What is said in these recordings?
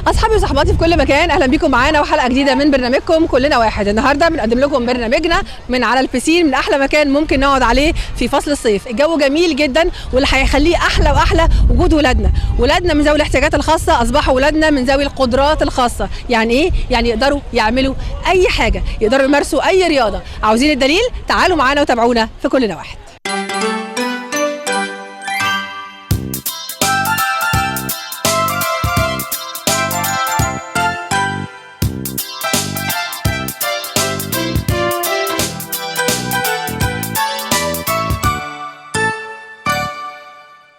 اصحابي وصحباتي في كل مكان، اهلا بيكم معانا وحلقه جديده من برنامجكم كلنا واحد. النهارده بنقدم لكم برنامجنا من على البسين، من احلى مكان ممكن نقعد عليه في فصل الصيف. الجو جميل جدا، واللي هيخليه احلى واحلى وجود ولادنا من ذوي الاحتياجات الخاصه اصبحوا ولادنا من ذوي القدرات الخاصه. يعني ايه؟ يعني يقدروا يعملوا اي حاجه، يقدروا يمارسوا اي رياضه. عاوزين الدليل؟ تعالوا معانا وتابعونا في كلنا واحد.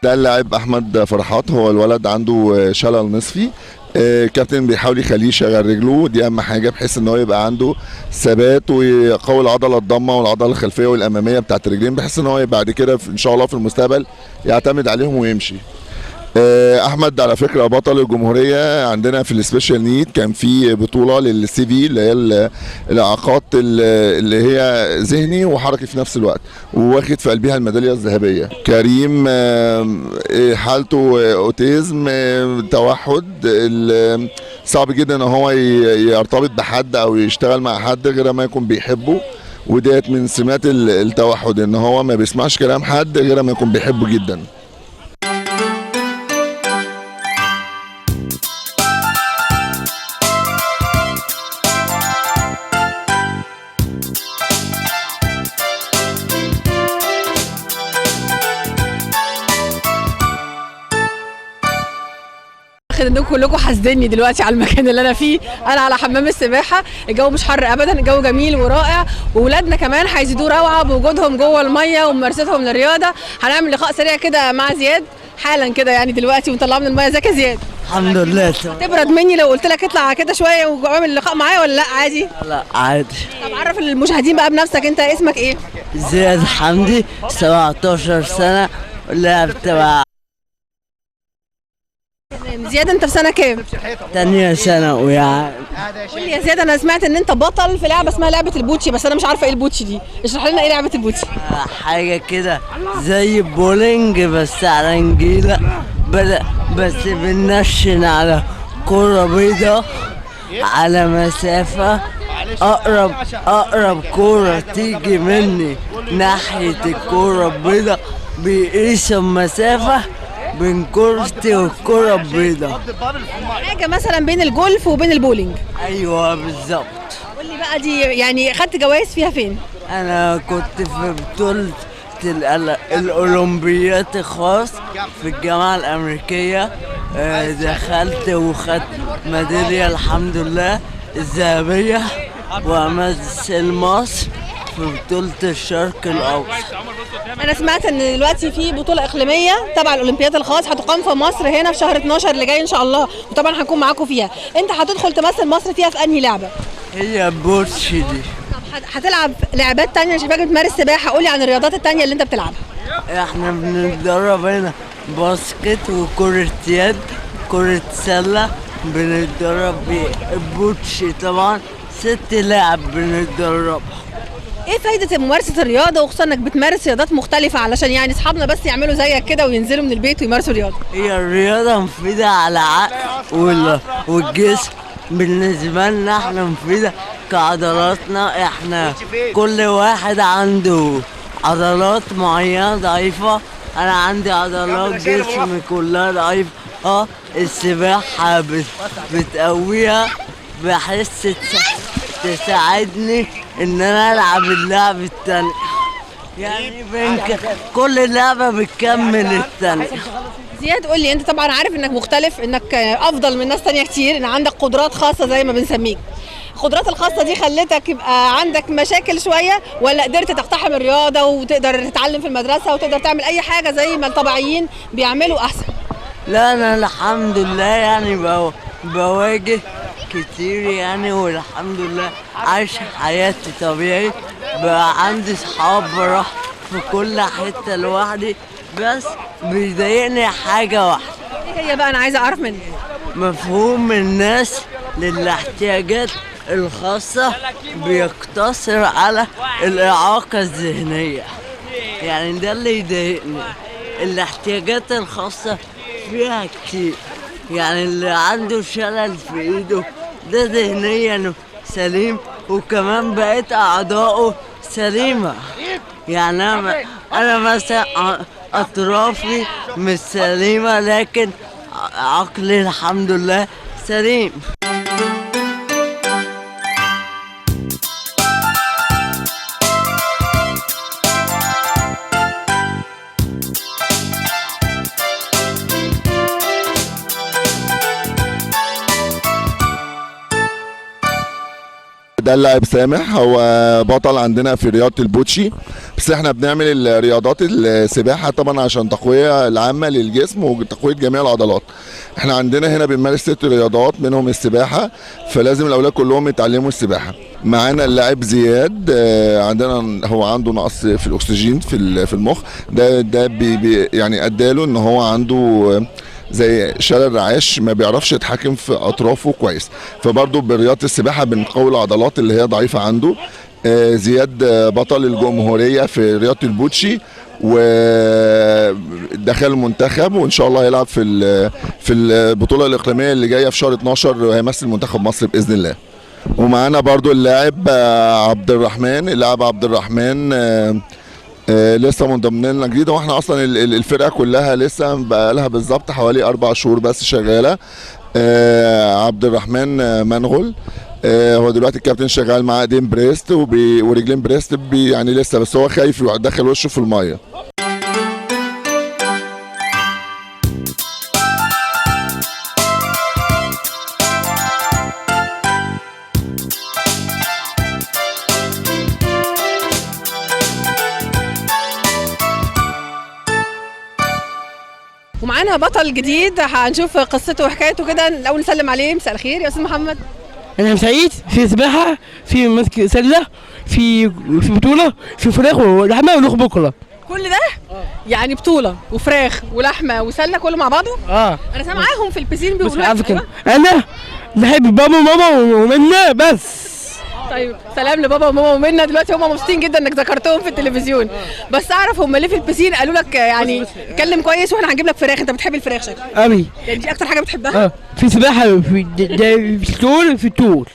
ده اللاعب احمد فرحات، هو الولد عنده شلل نصفي. كابتن بيحاول يخليه يشغل رجله، دي اهم حاجه بحيث ان هو يبقى عنده ثبات ويقوي العضله الضمه والعضله الخلفيه والاماميه بتاعت الرجلين، بحيث ان هو بعد كده ان شاء الله في المستقبل يعتمد عليهم ويمشي. احمد على فكره بطل الجمهوريه عندنا في السبيشال نيد، كان في بطوله للسي في اللي هي الاعاقات اللي هي ذهني وحركي في نفس الوقت، وواخد في قلبها الميداليه الذهبيه. كريم حالته اوتيزم، توحد، صعب جدا ان هو يرتبط بحد او يشتغل مع حد غير ما يكون بيحبه، وديت من سمات التوحد ان هو ما بيسمعش كلام حد غير ما يكون بيحبه جدا. انكم كلكم حاسديني دلوقتي على المكان اللي انا فيه. انا على حمام السباحه، الجو مش حر ابدا، الجو جميل ورائع، واولادنا كمان هيزيدوا روعه بوجودهم جوه الميه وممارستهم للرياضه. هنعمل لقاء سريع كده مع زياد حالا كده يعني دلوقتي ونطلعه من الميه. ازيك يا زياد؟ الحمد لله. تبرد مني لو قلت لك اطلع كده شويه واعمل لقاء معايا ولا لا عادي؟ لا عادي. طب عرف المشاهدين بقى بنفسك، انت اسمك ايه؟ زياد حمدي، 17 سنه، لاعب تبع زياد. انت في سنه كام؟ تانية ثانوي. قول لي يا زياد، انا سمعت ان انت بطل في لعبه اسمها لعبه البوتشي، بس انا مش عارفه ايه البوتشي دي، اشرح لنا ايه لعبه البوتشي. حاجه كده زي بولينج بس على نجيله، بس بننشن على كرة بيضاء على مسافة أقرب كرة تيجي مني ناحية الكرة البيضاء بيقيسوا المسافة بين كرتي والكرة البيضاء. حاجة مثلا بين الجولف وبين البولينج. أيوة بالظبط. قول لي بقى دي يعني خدت جوائز فيها فين؟ أنا كنت في بطولة الأولمبيات الخاص في الجامعة الأمريكية، دخلت وخدت ميدالية الحمد لله الذهبية، وأمثل مصر في بطولة الشرق الأوسط. أنا سمعت إن دلوقتي في بطولة إقليمية تبع الأولمبياد الخاص هتقام في مصر هنا في شهر 12 اللي جاي إن شاء الله، وطبعا هنكون معاكم فيها. أنت هتدخل تمثل مصر فيها في أنهي لعبة؟ هي بوتشي دي. طب هتلعب لعبات تانية؟ شايفاك بتمارس سباحة، قولي عن الرياضات التانية اللي أنت بتلعبها. إحنا بنتدرب هنا باسكت وكرة يد، كرة سلة بنتدرب بوتشي، طبعا 6 لعب بنتدربها. ايه فايدة ممارسة الرياضة، وخصوصا انك بتمارس رياضات مختلفة علشان يعني اصحابنا بس يعملوا زيك كده وينزلوا من البيت ويمارسوا رياضة؟ هي الرياضة مفيدة على العقل والجسم، بالنسبة لنا احنا مفيدة كعضلاتنا. احنا كل واحد عنده عضلات معينة ضعيفة، انا عندي عضلات جسمي كلها ضعيفة. السباحة بتقويها بحس تساعدني ان انا العب اللعب التاني، يعني كل لعبة بتكمل التانية. زياد قول لي، انت طبعا عارف انك مختلف، انك افضل من ناس تانية كتير، ان عندك قدرات خاصة زي ما بنسميك. القدرات الخاصة دي خلتك يبقى عندك مشاكل شوية، ولا قدرت تقتحم الرياضة وتقدر تتعلم في المدرسة وتقدر تعمل اي حاجة زي ما الطبيعيين بيعملوا احسن؟ لا انا الحمد لله يعني بواجه كتير يعني، والحمد لله عايش حياتي طبيعي، بقى عندي صحاب بروح في كل حتة لوحدي، بس بيضايقني حاجة واحدة. ايه هي بقى؟ انا عايزة اعرف منك. مفهوم الناس للاحتياجات الخاصة بيقتصر على الإعاقة الذهنية، يعني ده اللي يضايقني. الاحتياجات الخاصة فيها كتير، يعني اللي عنده شلل في ايده ده ذهنيا سليم، وكمان بقيت اعضائه سليمة. يعني انا مثلا اطرافي مش سليمة، لكن عقلي الحمد لله سليم. ده اللاعب سامح، هو بطل عندنا في رياضة البوتشي، بس احنا بنعمل الرياضات السباحة طبعا عشان تقوية العامة للجسم وتقوية جميع العضلات. احنا عندنا هنا بنمارس 6 رياضات منهم السباحة، فلازم الاولاد كلهم يتعلموا السباحة. معانا اللاعب زياد، عندنا هو عنده نقص في الاكسجين في المخ، ده يعني اداله ان هو عنده زي شلل رعاش، ما بيعرفش يتحكم في اطرافه كويس، فبرضه برياضه السباحه بنقوي العضلات اللي هي ضعيفه عنده. زياد بطل الجمهوريه في رياضه البوتشي، ودخل المنتخب، وان شاء الله هيلعب في البطوله الاقليميه اللي جايه في شهر 12، وهيمثل منتخب مصر باذن الله. ومعانا برضه اللاعب عبد الرحمن، اللاعب عبد الرحمن لسه منضم لنا جديد، واحنا اصلا الفرقه كلها لسه بقى لها بالظبط حوالي 4 شهور بس شغاله. عبد الرحمن منغل، هو دلوقتي الكابتن شغال معاه ايدين بريست ورجلين بريست، يعني لسه، بس هو خايف يدخل وشه في الميه. ومعانا بطل جديد هنشوف قصته وحكايته كده. الاول نسلم عليه. مساء الخير يا استاذ محمد. انا سعيد، في سباحه، في مسك سله، في بطوله، في فراخ ولحمه ولحم بكره. كل ده يعني بطوله وفراخ ولحمه وسله كله مع بعضه؟ انا سامعاهم في البسين بيقولوا على فكره انا بحب بابا وماما ومنا بس. طيب سلام لبابا وماما ومنا، دلوقتي هم مبسوطين جدا انك ذكرتهم في التلفزيون. بس اعرف هم ليه في البسين قالوا لك يعني اتكلم كويس واحنا هنجيب لك فراخ. انت بتحب الفراخ شكلك قوي، يعني دي اكتر حاجه بتحبها؟ في سباحه، في الطول، في الطول.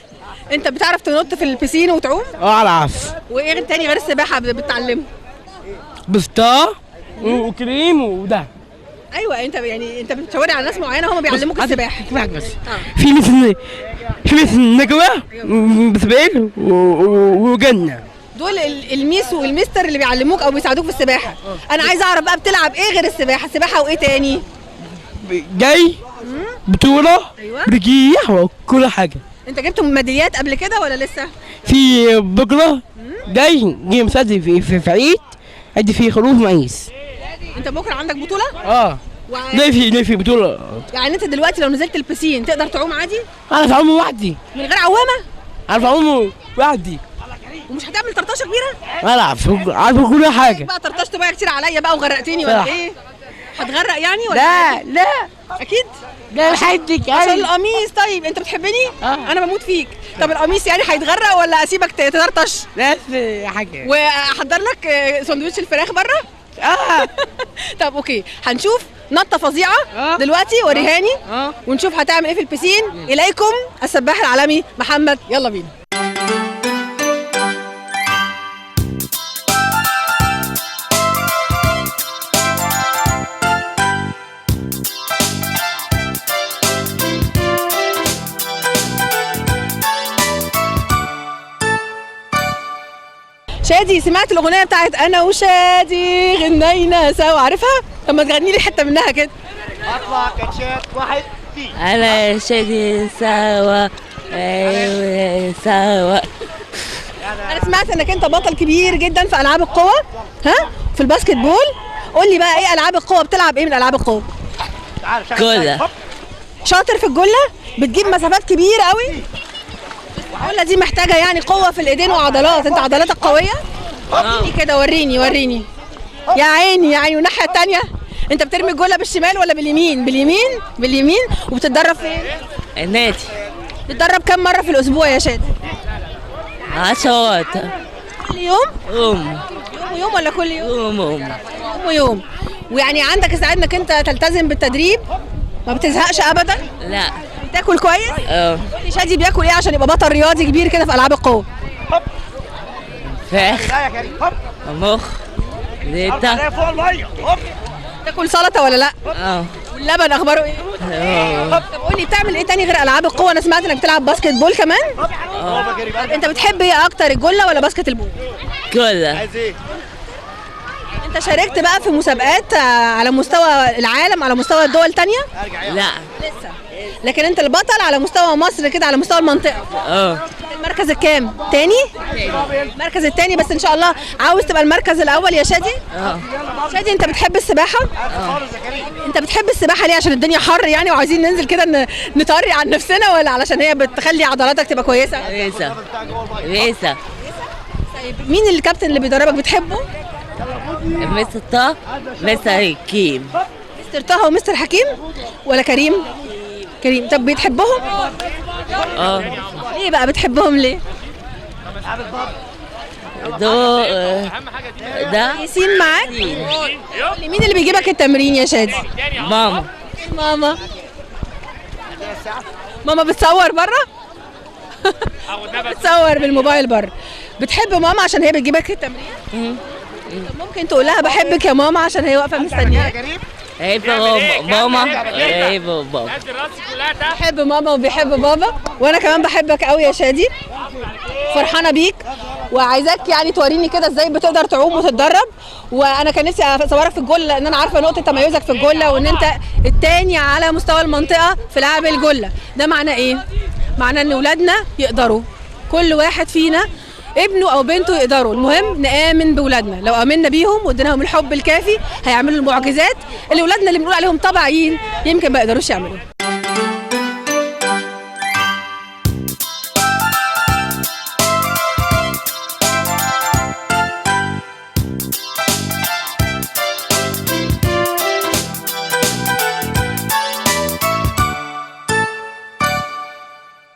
انت بتعرف تنط في البسين وتعوم؟ اعرف. وايه تاني غير السباحه بتتعلمه؟ بسطه وكريم وده. ايوه، انت بتشاور على ناس معينه هم بيعلموك السباحه بس. في مثل نجوى بسبيل وجنه، دول الميس والمستر اللي بيعلموك او بيساعدوك في السباحه. انا عايزه اعرف بقى بتلعب ايه غير السباحه وايه تاني؟ جاي بطوله. أيوة. رجيح وكل حاجه. انت جبت ميداليات قبل كده ولا لسه؟ في بكره جاي مسدي في عيد ادي فيه خروف مقيس. انت بكره عندك بطوله؟ ليه في بطوله. يعني انت دلوقتي لو نزلت البسين تقدر تعوم عادي؟ اعرف اعوم لوحدي من غير عوامه؟ اعرف اعوم لوحدي. ومش هتعمل طرطشه كبيره؟ عارف كل حاجه. بقى طرطشت بقى كتير عليا بقى وغرقتني ولا ايه؟ هتغرق يعني ولا لا اكيد ده لحدك عشان القميص. طيب انت بتحبني؟ انا بموت فيك. طب القميص يعني هيتغرق ولا اسيبك تطرطش؟ لا حاجه. واحضر لك سندوتش الفراخ بره؟ طب اوكي، هنشوف نطه فظيعه دلوقتي، وريهاني ونشوف هتعمل ايه في البسين. اليكم السباح العالمي محمد، يلا بينا. شادي، سمعت الاغنيه بتاعت انا وشادي غنينا سوا، عارفها؟ طب ما تغني لي حته منها كده. اطلع كاتشات واحد فيه. انا شادي سوا، ايوه سوا. انا سمعت انك انت بطل كبير جدا في العاب القوى، في الباسكت بول. قول لي بقى ايه العاب القوى؟ بتلعب ايه من العاب القوى؟ جلة. شاطر في الجله؟ بتجيب مسافات كبيره قوي؟ الجله دي محتاجه يعني قوه في الايدين وعضلات. انت عضلاتك قويه؟ وريني كده، وريني. يا عيني يا عيني. والناحيه الثانيه انت بترمي الجله بالشمال ولا باليمين؟ باليمين. وبتتدرب فين؟ النادي. بتتدرب كم مره في الاسبوع يا شادي؟ 10. كل يوم؟ يوم ويوم ولا كل يوم؟ يوم. ويوم. ويعني عندك استعداد انك انت تلتزم بالتدريب ما بتزهقش ابدا؟ لا. بتاكل كويس؟ اه. شادي بياكل ايه عشان يبقى بطل رياضي كبير كده في العاب القوه؟ فراخ. لا يا كريم هوب مخ. زيتة. عليها فوق الميه هوب تاكل سلطه ولا لا؟ اه. واللبن اخباره ايه؟ طب قولي بتعمل ايه تاني غير العاب القوه؟ انا سمعت انك بتلعب باسكت بول كمان. هوب يا كريم طب انت بتحب ايه اكتر، الجله ولا باسكت البول؟ كلها. عايز ايه؟ انت شاركت بقى في مسابقات على مستوى العالم، على مستوى الدول تانية؟ لا. لسه. لكن انت البطل على مستوى مصر كده، على مستوى المنطقه. اه. المركز الكام؟ تاني؟ المركز التاني، بس ان شاء الله عاوز تبقى المركز الاول يا شادي؟ اه. شادي انت بتحب السباحه؟ خالص يا كريم انت بتحب السباحه ليه؟ عشان الدنيا حر يعني وعايزين ننزل كده نطري عن نفسنا، ولا علشان هي بتخلي عضلاتك تبقى كويسه؟ ريسة. ريسة. طيب مين الكابتن اللي بيدربك بتحبه؟ مستر طه. مستر كيم. مستر طه ومستر حكيم ولا كريم؟ كريم. طب بتحبهم؟ اه. ليه بقى بتحبهم ليه؟ دو ده كويسين معاك؟ مين اللي بيجيبك التمرين يا شادي؟ ماما. ماما. ماما بتصور بره؟ بتصور بالموبايل بره. بتحب ماما عشان هي بتجيبك التمرين؟ طب ممكن تقول لها بحبك يا ماما عشان هي واقفه مستنياك؟ هيبقى ماما. هيبقى بابا. بحب ماما وبيحب بابا، وانا كمان بحبك قوي يا شادي. فرحانه بيك وعايزاك يعني توريني كده ازاي بتقدر تعوم وتتدرب. وانا كان نفسي اصورك في الجله لان انا عارفه نقطه تميزك في الجله، وان انت التاني على مستوى المنطقه في لعب الجله. ده معناه ايه؟ معناه ان ولادنا يقدروا، كل واحد فينا ابنه او بنته يقدروا. المهم نآمن بولادنا، لو آمنا بيهم واديناهم الحب الكافي هيعملوا المعجزات اللي ولادنا اللي بنقول عليهم طبيعيين يمكن ما يقدروش يعملوها.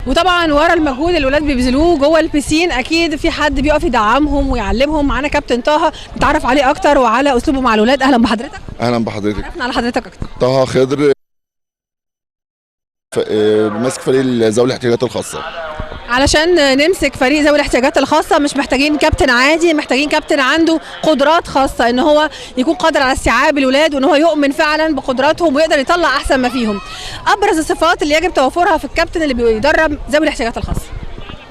وطبعا ورا المجهود اللي الولاد بيبذلوه جوه البسين اكيد في حد بيقف يدعمهم ويعلمهم. معانا كابتن طه نتعرف عليه اكتر وعلى اسلوبه مع الولاد. اهلا بحضرتك. اهلا بحضرتك. عرفنا على حضرتك اكتر. طه خضر، ماسك فريق ذوي الاحتياجات الخاصه. علشان نمسك فريق ذوي الاحتياجات الخاصه مش محتاجين كابتن عادي، محتاجين كابتن عنده قدرات خاصه، ان هو يكون قادر على استيعاب الولاد وان هو يؤمن فعلا بقدراتهم ويقدر يطلع احسن ما فيهم. ابرز الصفات اللي يجب توفرها في الكابتن اللي بيدرب ذوي الاحتياجات الخاصه.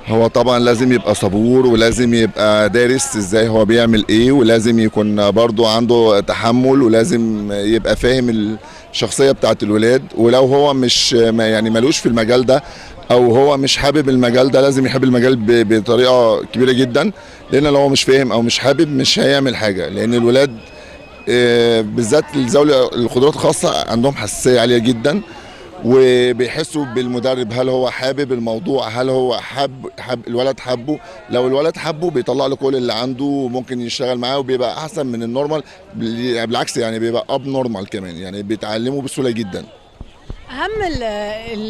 هو طبعا لازم يبقى صبور، ولازم يبقى دارس ازاي هو بيعمل ايه، ولازم يكون برضو عنده تحمل، ولازم يبقى فاهم الشخصيه بتاعت الولاد. ولو هو مش يعني ملوش في المجال ده او هو مش حابب المجال ده، لازم يحب المجال بطريقه كبيره جدا، لان لو هو مش فاهم او مش حابب مش هيعمل حاجه. لان الولاد بالذات ذوي القدرات الخاصه عندهم حساسيه عاليه جدا، وبيحسوا بالمدرب هل هو حابب الموضوع، هل هو حب الولد حبه. لو الولد حبه بيطلع له كل اللي عنده، ممكن يشتغل معاه وبيبقى احسن من النورمال. بالعكس يعني بيبقى اب نورمال كمان، يعني بيتعلموا بسهوله جدا. اهم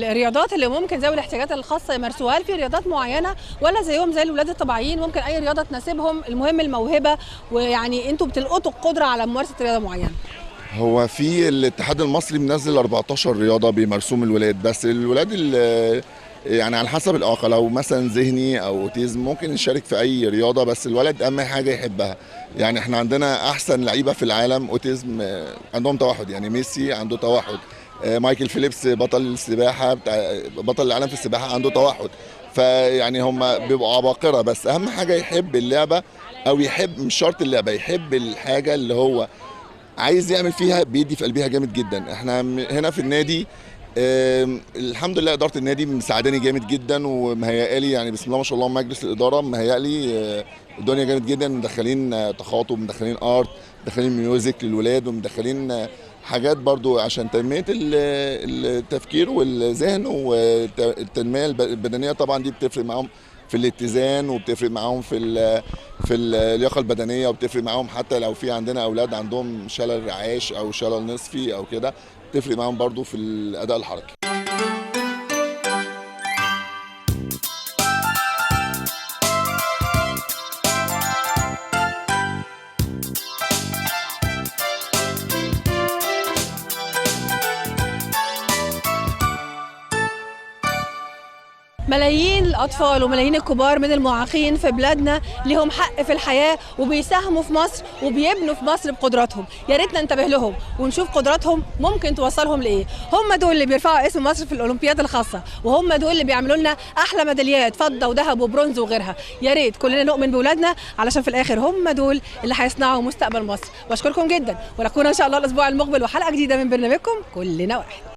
الرياضات اللي ممكن ذوي الاحتياجات الخاصه يمارسوها، هل في رياضات معينه ولا زيهم زي الولاد الطبيعيين ممكن اي رياضه تناسبهم؟ المهم الموهبه، ويعني انتوا بتلقطوا القدره على ممارسه رياضه معينه. هو في الاتحاد المصري منزل 14 رياضه بيمارسوهم الولاد، بس الولاد يعني على حسب الاعاقه، لو مثلا ذهني او اوتيزم ممكن يشارك في اي رياضه، بس الولد اهم حاجه يحبها. يعني احنا عندنا احسن لعيبه في العالم اوتيزم عندهم توحد، يعني ميسي عنده توحد، مايكل فيليبس بطل السباحه بطل العالم في السباحه عنده توحد. فيعني هم بيبقوا عباقره، بس اهم حاجه يحب اللعبه، او يحب مش شرط اللعبه، يحب الحاجه اللي هو عايز يعمل فيها، بيدي في قلبها جامد جدا. احنا هنا في النادي الحمد لله اداره النادي مساعداني جامد جدا ومهيئالي، يعني بسم الله ما شاء الله مجلس الاداره مهيئلي الدنيا جامد جدا. مدخلين تخاطب، مدخلين ارت، مدخلين ميوزك للولاد، ومدخلين حاجات برضو عشان تنميه التفكير والذهن والتنميه البدنيه. طبعا دي بتفرق معاهم في الاتزان، وبتفرق معاهم في اللياقه البدنيه، وبتفرق معاهم حتى لو في عندنا اولاد عندهم شلل رعاش او شلل نصفي او كده، بتفرق معاهم برضو في الاداء الحركي. ملايين الاطفال وملايين الكبار من المعاقين في بلادنا لهم حق في الحياه وبيساهموا في مصر وبيبنوا في مصر بقدراتهم. يا ريت ننتبه لهم ونشوف قدراتهم ممكن توصلهم لايه. هم دول اللي بيرفعوا اسم مصر في الاولمبياد الخاصه، وهم دول اللي بيعملوا لنا احلى ميداليات فضه وذهب وبرونز وغيرها. يا ريت كلنا نؤمن باولادنا علشان في الاخر هم دول اللي هيصنعوا مستقبل مصر. بشكركم جدا، ونكون ان شاء الله الاسبوع المقبل وحلقه جديده من برنامجكم كلنا واحد.